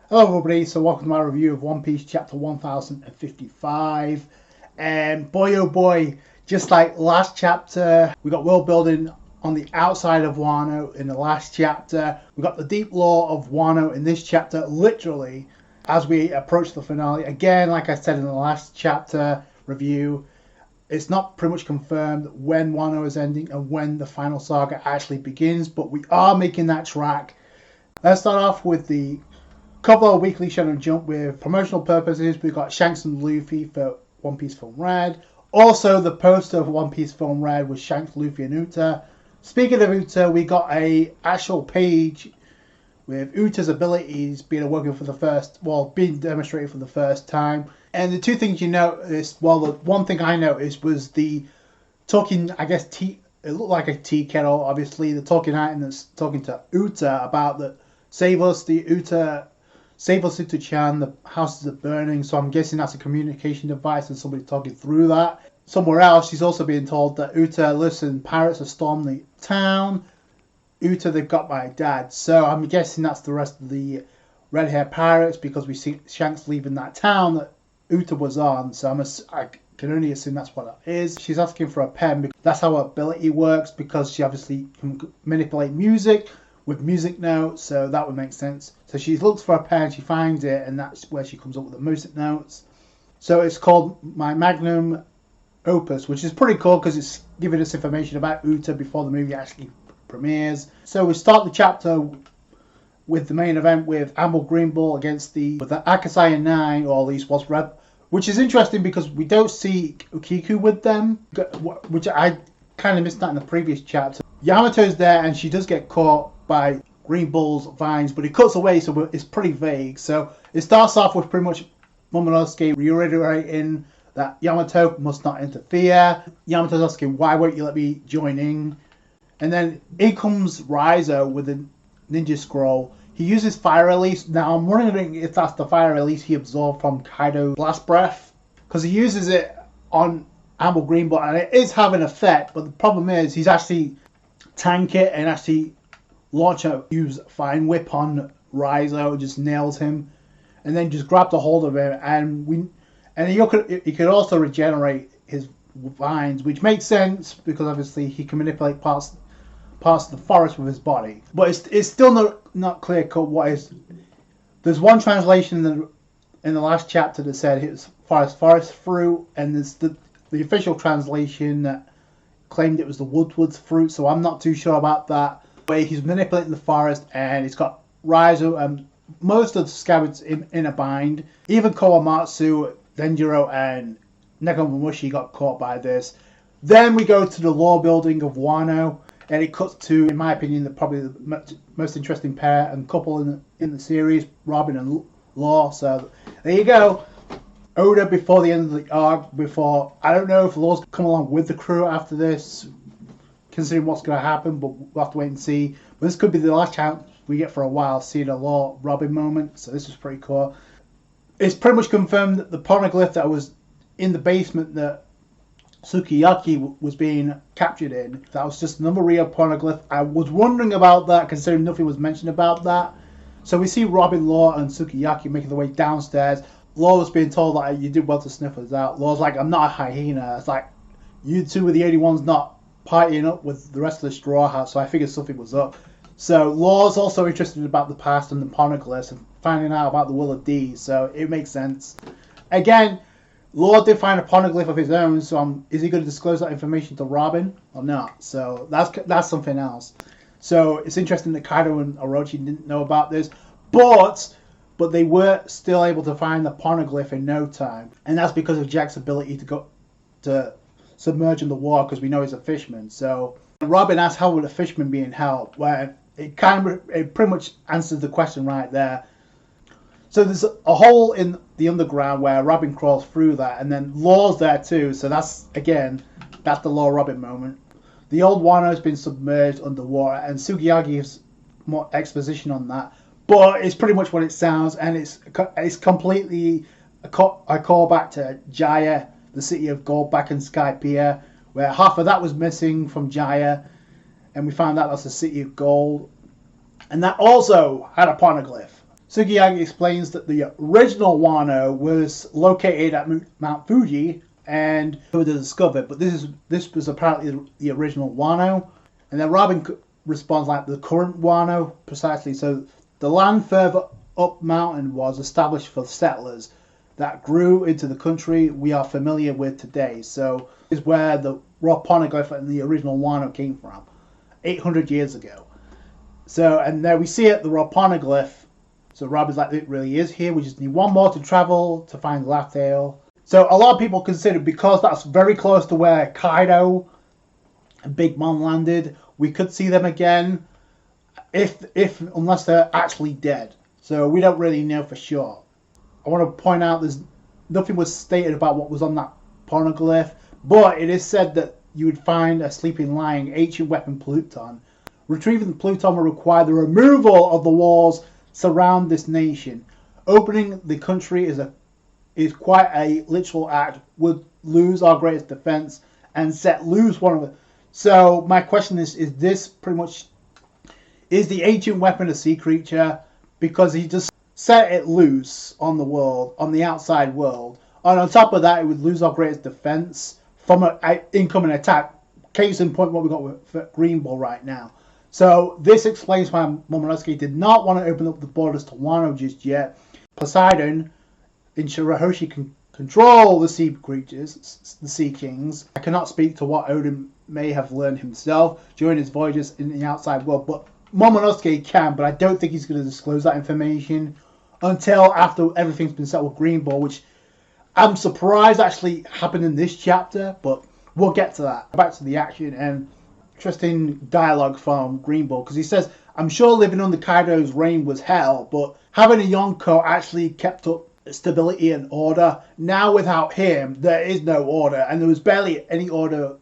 Hello everybody, so welcome to my review of One Piece chapter 1055. And boy oh boy, just like last chapter, we got world building on the outside of Wano in the last chapter. We got the deep lore of Wano in this chapter, literally, as we approach the finale. Again, like I said in the last chapter review, it's not pretty much confirmed when Wano is ending and when the final saga actually begins, but we are making that track. Let's start off with the couple of weekly Shonen Jump with promotional purposes. We've got Shanks and Luffy for One Piece Film Red. Also, the poster of One Piece Film Red was Shanks, Luffy, and Uta. Speaking of Uta, we got a actual page with Uta's abilities being being demonstrated for the first time. And the two things you noticed, well, the one thing I noticed was the talking, I guess, it looked like a tea kettle, obviously. The talking item that's talking to Uta about the save us, Uta-chan, the houses are burning. So I'm guessing that's a communication device and somebody talking through that. Somewhere else, she's also being told that Uta, listen, pirates have stormed the town. Uta, they've got my dad. So I'm guessing that's the rest of the red hair pirates because we see Shanks leaving that town that Uta was on. So I can only assume that's what that is. She's asking for a pen because that's how her ability works, because she obviously can manipulate music with music notes, so that would make sense. So she looks for a pen, she finds it, and that's where she comes up with the music notes. So it's called My Magnum Opus, which is pretty cool because it's giving us information about Uta before the movie actually premieres. So we start the chapter with the main event with Greenbull against the Akasaya 9, or at least what's red, which is interesting because we don't see Ukiku with them, which I kind of missed that in the previous chapter. Yamato's there and she does get caught by Greenbull's vines, but it cuts away, so it's pretty vague. So it starts off with pretty much Momonosuke reiterating that Yamato must not interfere. Yamato's asking, why won't you let me join in? And then in comes Raizo with a ninja scroll. He uses fire release. Now I'm wondering if that's the fire release he absorbed from Kaido's blast breath, because he uses it on Greenbull and it is having effect, but the problem is he's actually tank it and actually use Fine Whip on Raizo, just nails him, and then just grabbed a hold of him, and he could also regenerate his vines, which makes sense because obviously he can manipulate parts of the forest with his body. But it's still not clear cut what is. There's one translation in the last chapter that said it was forest fruit, and there's the official translation that claimed it was the woodward's fruit, so I'm not too sure about that. But he's manipulating the forest, and he's got Raizo and most of the scabbards in a bind. Even Kawamatsu, Denjiro, and Nekomamushi got caught by this. Then we go to the lore building of Wano, and it cuts to, in my opinion, probably the most interesting pair and couple in the series, Robin and Law. So there you go. Oda before the end of the arc. I don't know if Law's come along with the crew after this, considering what's going to happen, but we'll have to wait and see. But this could be the last chance we get for a while seeing a Law Robin moment, so this is pretty cool. It's pretty much confirmed that the Poneglyph that was in the basement that Sukiyaki was being captured in, that was just another real Poneglyph. I was wondering about that, considering nothing was mentioned about that. So we see Robin, Law, and Sukiyaki making their way downstairs. Law was being told that you did well to sniff us out. Law's like, I'm not a hyena. It's like, you two were the only ones not partying up with the rest of the Straw Hat, so I figured something was up. So Law's also interested about the past and the Poneglyphs and finding out about the Will of D, so it makes sense. Again, Law did find a Poneglyph of his own, so is he going to disclose that information to Robin or not? So that's something else. So it's interesting that Kaido and Orochi didn't know about this, but they were still able to find the Poneglyph in no time. And that's because of Jack's ability to submerge in the water, because we know he's a fisherman. So Robin asked how would a fisherman be in hell? Well, it pretty much answers the question right there. So there's a hole in the underground where Robin crawls through that, and then Law's there too. So that's the Law Robin moment. The old Wano has been submerged underwater, and Sukiyaki gives more exposition on that. But it's pretty much what it sounds, and it's completely a call back to Jaya, the city of gold back in Skypiea, where half of that was missing from Jaya, and we found out that's the city of gold. And that also had a Poneglyph. Sugiyagi explains that the original Wano was located at Mount Fuji and it was discovered, but this was apparently the original Wano. And then Robin responds like the current Wano, precisely. So the land further up mountain was established for settlers that grew into the country we are familiar with today. So this is where the raw Poneglyph and the original Wano came from, 800 years ago. So, and there we see it, the raw Poneglyph. So Robin's like, it really is here. We just need one more to travel to find Laugh-Tale. So a lot of people consider, because that's very close to where Kaido and Big Mom landed, we could see them again, unless they're actually dead. So we don't really know for sure. I want to point out there's nothing was stated about what was on that Poneglyph, but it is said that you would find a sleeping lying ancient weapon Pluton. Retrieving the Pluton will require the removal of the walls surround this nation. Opening the country is quite a literal act. Would lose our greatest defense and set loose one of them. So my question is this pretty much, is the ancient weapon a sea creature? Because he just set it loose on the world, on the outside world. And on top of that, it would lose our greatest defense from an incoming attack. Case in point, what we got with Greenbull right now. So this explains why Momonosuke did not want to open up the borders to Wano just yet. Poseidon in Shirahoshi can control the sea creatures, the sea kings. I cannot speak to what Odin may have learned himself during his voyages in the outside world, but Momonosuke can, but I don't think he's going to disclose that information until after everything's been settled with Greenbull, which I'm surprised actually happened in this chapter, but we'll get to that. Back to the action, and interesting dialogue from Greenbull, because he says, I'm sure living under Kaido's reign was hell, but having a Yonko actually kept up stability and order. Now without him, there is no order, and there was barely any order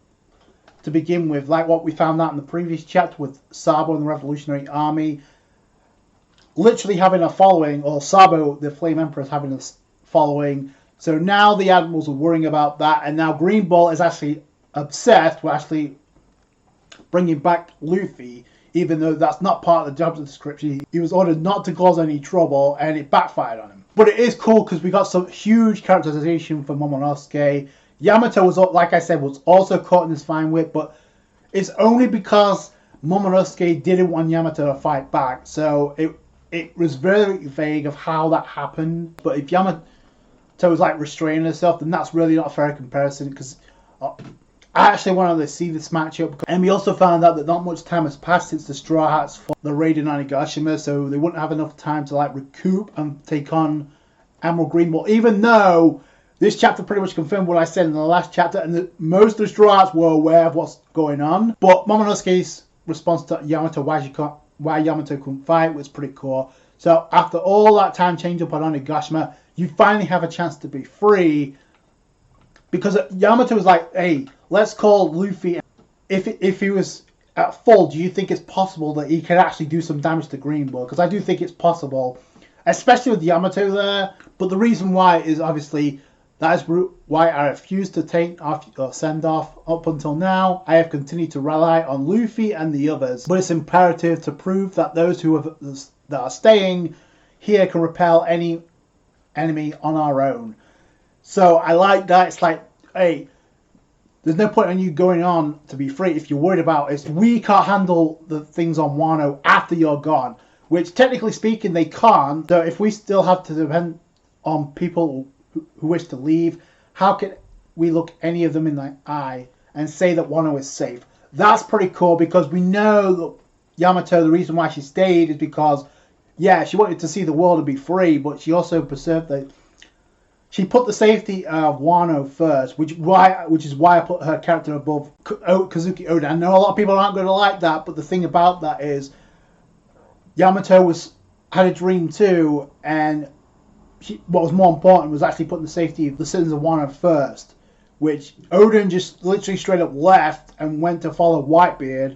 to begin with, like what we found out in the previous chapter with Sabo and the Revolutionary Army literally having a following, or Sabo, the Flame Emperor, having a following. So now the admirals are worrying about that, and now Greenbull is actually obsessed with actually bringing back Luffy, even though that's not part of the job description. He was ordered not to cause any trouble, and it backfired on him. But it is cool because we got some huge characterization for Momonosuke. Yamato was, like I said, was also caught in this fine whip, but it's only because Momonosuke didn't want Yamato to fight back. So it was very vague of how that happened. But if Yamato was like restraining herself, then that's really not a fair comparison, because I actually wanted to see this matchup. And we also found out that not much time has passed since the Straw Hats fought the raid in Onigashima, so they wouldn't have enough time to like recoup and take on Admiral Greenbull, even though this chapter pretty much confirmed what I said in the last chapter, and that most of the Straw Hats were aware of what's going on. But Momonosuke's response to Yamato, why Yamato couldn't fight, was pretty cool. So after all that time change up on Onigashima, you finally have a chance to be free. Because Yamato was like, hey, let's call Luffy. If he was at full, do you think it's possible that he could actually do some damage to Greenbull? Because I do think it's possible, especially with Yamato there. But the reason why is obviously that is why I refuse to take off or send off. Up until now, I have continued to rely on Luffy and the others. But it's imperative to prove that those that are staying here can repel any enemy on our own. So I like that. It's like, hey, there's no point in you going on to be free if you're worried about it. We can't handle the things on Wano after you're gone, which technically speaking they can't. So if we still have to depend on people who wish to leave, how can we look any of them in the eye and say that Wano is safe? That's pretty cool, because we know that Yamato, the reason why she stayed is because, yeah, she wanted to see the world and be free, but she also preserved the... She put the safety of Wano first, which is why I put her character above Kazuki Oda. I know a lot of people aren't going to like that, but the thing about that is Yamato had a dream too, and what was more important was actually putting the safety of the citizens of Wano first, which Odin just literally straight up left and went to follow Whitebeard,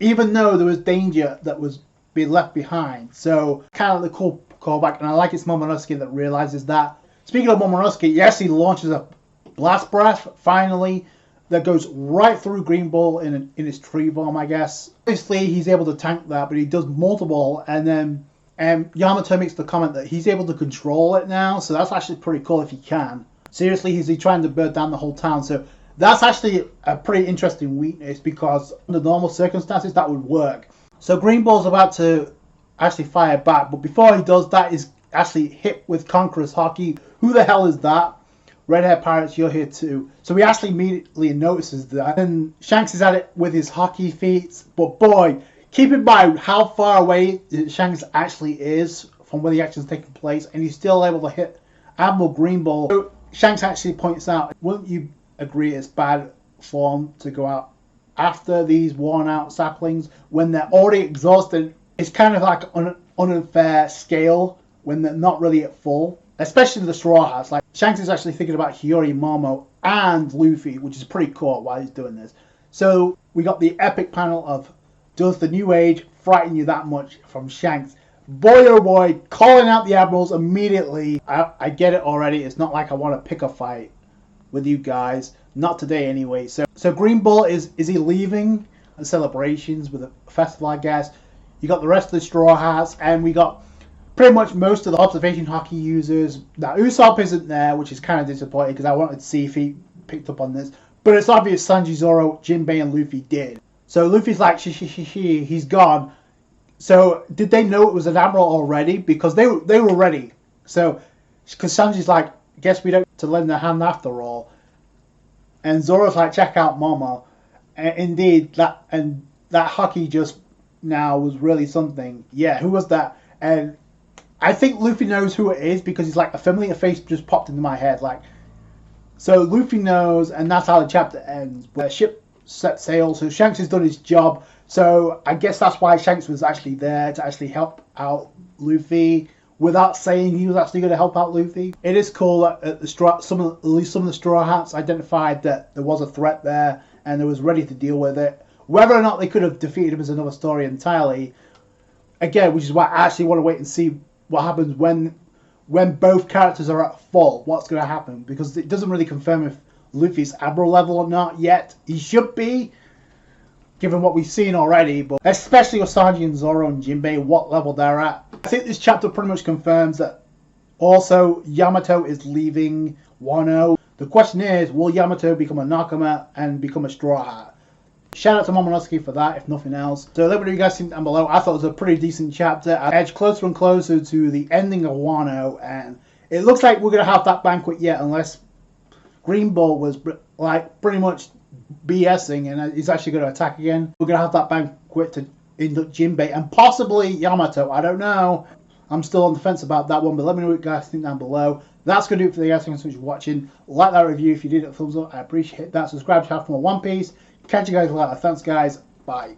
even though there was danger that was being left behind. So kind of the cool callback, and I like it's Momonosuke that realizes that. Speaking of Momonosuke, yes, he launches a blast breath, finally, that goes right through Greenbull in his tree bomb, I guess. Obviously, he's able to tank that, but he does multiple, and then And Yamato makes the comment that he's able to control it now, so that's actually pretty cool if he can. Seriously, he's trying to burn down the whole town, so that's actually a pretty interesting weakness because under normal circumstances that would work. So Greenbull's about to actually fire back, but before he does that, he's actually hit with Conqueror's Haki. Who the hell is that? Red hair pirates, you're here too. So he actually immediately notices that, and Shanks is at it with his Haki feats. But boy, keep in mind how far away Shanks actually is from where the action's taking place, and he's still able to hit Admiral Greenbull. So Shanks actually points out, wouldn't you agree it's bad form to go out after these worn out saplings when they're already exhausted? It's kind of like an unfair scale when they're not really at full, especially the Straw Hats. Like Shanks is actually thinking about Hiyori, Momo, and Luffy, which is pretty cool while he's doing this. So we got the epic panel of does the New Age frighten you that much from Shanks? Boy oh boy, calling out the admirals immediately. I get it already. It's not like I want to pick a fight with you guys. Not today anyway. So Greenbull, is he leaving the celebrations with a festival, I guess? You got the rest of the Straw Hats, and we got pretty much most of the observation Haki users. Now Usopp isn't there, which is kind of disappointing because I wanted to see if he picked up on this. But it's obvious Sanji, Zoro, Jinbei, and Luffy did. So Luffy's like, he's gone. So did they know it was an admiral already? Because they were ready. So because Sanji's like, guess we don't have to lend a hand after all. And Zoro's like, check out Momo. And indeed, that Haki just now was really something. Yeah, who was that? And I think Luffy knows who it is because he's like, a familiar face just popped into my head. Like, so Luffy knows, and that's how the chapter ends. The ship set sail, so Shanks has done his job. So I guess that's why Shanks was actually there to actually help out Luffy without saying he was actually going to help out Luffy. It is cool that at least some of the Straw Hats identified that there was a threat there and they was ready to deal with it. Whether or not they could have defeated him is another story entirely. Again, which is why I actually want to wait and see what happens when both characters are at full. What's going to happen? Because it doesn't really confirm if Luffy's Admiral level or not yet. He should be, given what we've seen already, but especially with Sanji and Zoro and Jinbei, what level they're at. I think this chapter pretty much confirms that also Yamato is leaving Wano. The question is, will Yamato become a Nakama and become a Straw Hat? Shout out to Momonosuke for that, if nothing else. So let me know what you guys think down below. I thought it was a pretty decent chapter. I edged closer and closer to the ending of Wano, and it looks like we're going to have that banquet yet, unless Greenbull was like pretty much BSing and he's actually going to attack again. We're going to have that banquet to induct Jinbei and possibly Yamato. I don't know. I'm still on the fence about that one, but let me know what you guys think down below. That's going to do it for the guys. Thanks so much for watching. Like that review if you did it, thumbs up. I appreciate that. Subscribe to have more One Piece. Catch you guys later. Thanks, guys. Bye.